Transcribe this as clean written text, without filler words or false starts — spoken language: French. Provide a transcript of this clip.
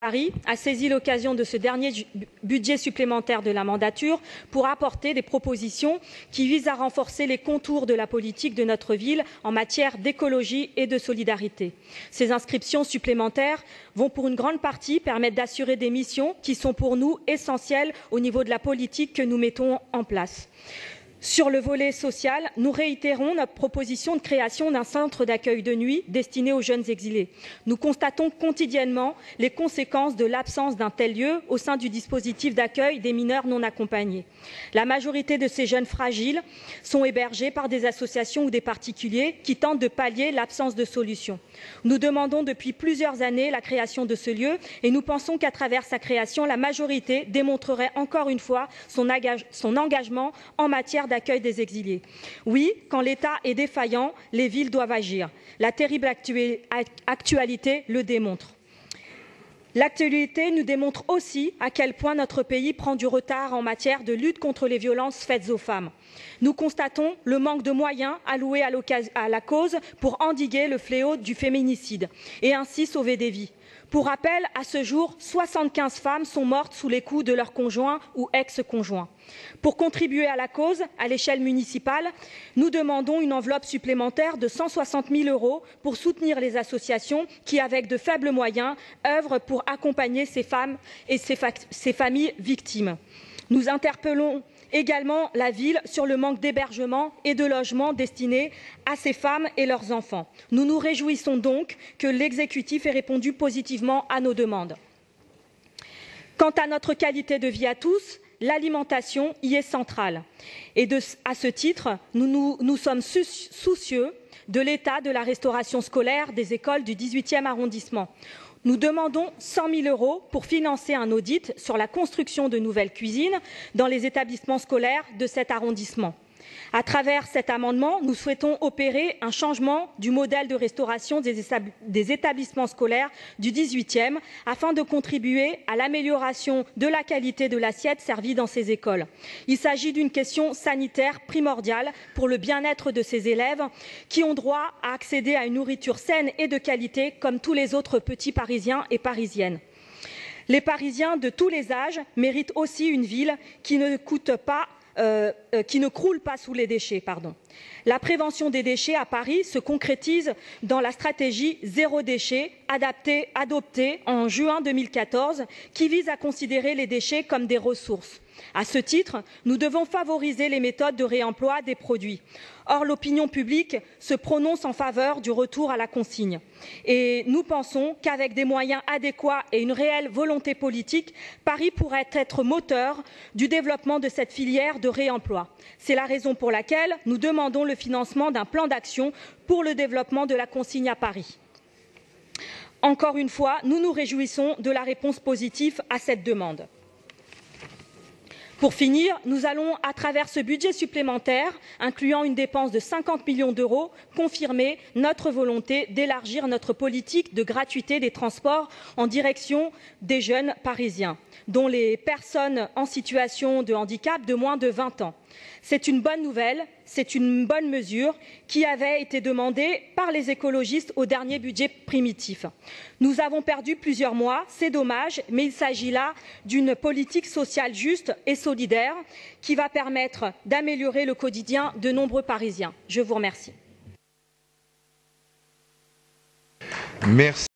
Paris a saisi l'occasion de ce dernier budget supplémentaire de la mandature pour apporter des propositions qui visent à renforcer les contours de la politique de notre ville en matière d'écologie et de solidarité. Ces inscriptions supplémentaires vont pour une grande partie permettre d'assurer des missions qui sont pour nous essentielles au niveau de la politique que nous mettons en place. Sur le volet social, nous réitérons notre proposition de création d'un centre d'accueil de nuit destiné aux jeunes exilés. Nous constatons quotidiennement les conséquences de l'absence d'un tel lieu au sein du dispositif d'accueil des mineurs non accompagnés. La majorité de ces jeunes fragiles sont hébergés par des associations ou des particuliers qui tentent de pallier l'absence de solution. Nous demandons depuis plusieurs années la création de ce lieu et nous pensons qu'à travers sa création, la majorité démontrerait encore une fois son engagement en matière d'accueil des exilés. Oui, quand l'État est défaillant, les villes doivent agir. La terrible actualité le démontre. L'actualité nous démontre aussi à quel point notre pays prend du retard en matière de lutte contre les violences faites aux femmes. Nous constatons le manque de moyens alloués à la cause pour endiguer le fléau du féminicide et ainsi sauver des vies. Pour rappel, à ce jour, 75 femmes sont mortes sous les coups de leur conjoint ou ex-conjoint. Pour contribuer à la cause, à l'échelle municipale, nous demandons une enveloppe supplémentaire de 160 000 € pour soutenir les associations qui, avec de faibles moyens, œuvrent pour accompagner ces femmes et ces familles victimes. Nous interpellons également la ville sur le manque d'hébergement et de logement destinés à ces femmes et leurs enfants. Nous nous réjouissons donc que l'exécutif ait répondu positivement à nos demandes. Quant à notre qualité de vie à tous, l'alimentation y est centrale. Et à ce titre, nous sommes soucieux de l'état de la restauration scolaire des écoles du 18e arrondissement. Nous demandons 100 000 € pour financer un audit sur la construction de nouvelles cuisines dans les établissements scolaires de cet arrondissement. À travers cet amendement, nous souhaitons opérer un changement du modèle de restauration des établissements scolaires du 18e afin de contribuer à l'amélioration de la qualité de l'assiette servie dans ces écoles. Il s'agit d'une question sanitaire primordiale pour le bien-être de ces élèves qui ont droit à accéder à une nourriture saine et de qualité comme tous les autres petits Parisiens et Parisiennes. Les Parisiens de tous les âges méritent aussi une ville qui ne croule pas sous les déchets. La prévention des déchets à Paris se concrétise dans la stratégie zéro déchet adoptée en juin 2014 qui vise à considérer les déchets comme des ressources. À ce titre, nous devons favoriser les méthodes de réemploi des produits. Or, l'opinion publique se prononce en faveur du retour à la consigne. Et nous pensons qu'avec des moyens adéquats et une réelle volonté politique, Paris pourrait être moteur du développement de cette filière de réemploi. C'est la raison pour laquelle nous demandons le financement d'un plan d'action pour le développement de la consigne à Paris. Encore une fois, nous nous réjouissons de la réponse positive à cette demande. Pour finir, nous allons, à travers ce budget supplémentaire, incluant une dépense de 50 millions €, confirmer notre volonté d'élargir notre politique de gratuité des transports en direction des jeunes Parisiens, dont les personnes en situation de handicap de moins de 20 ans. C'est une bonne nouvelle, c'est une bonne mesure qui avait été demandée par les écologistes au dernier budget primitif. Nous avons perdu plusieurs mois, c'est dommage, mais il s'agit là d'une politique sociale juste et solidaire qui va permettre d'améliorer le quotidien de nombreux Parisiens. Je vous remercie. Merci.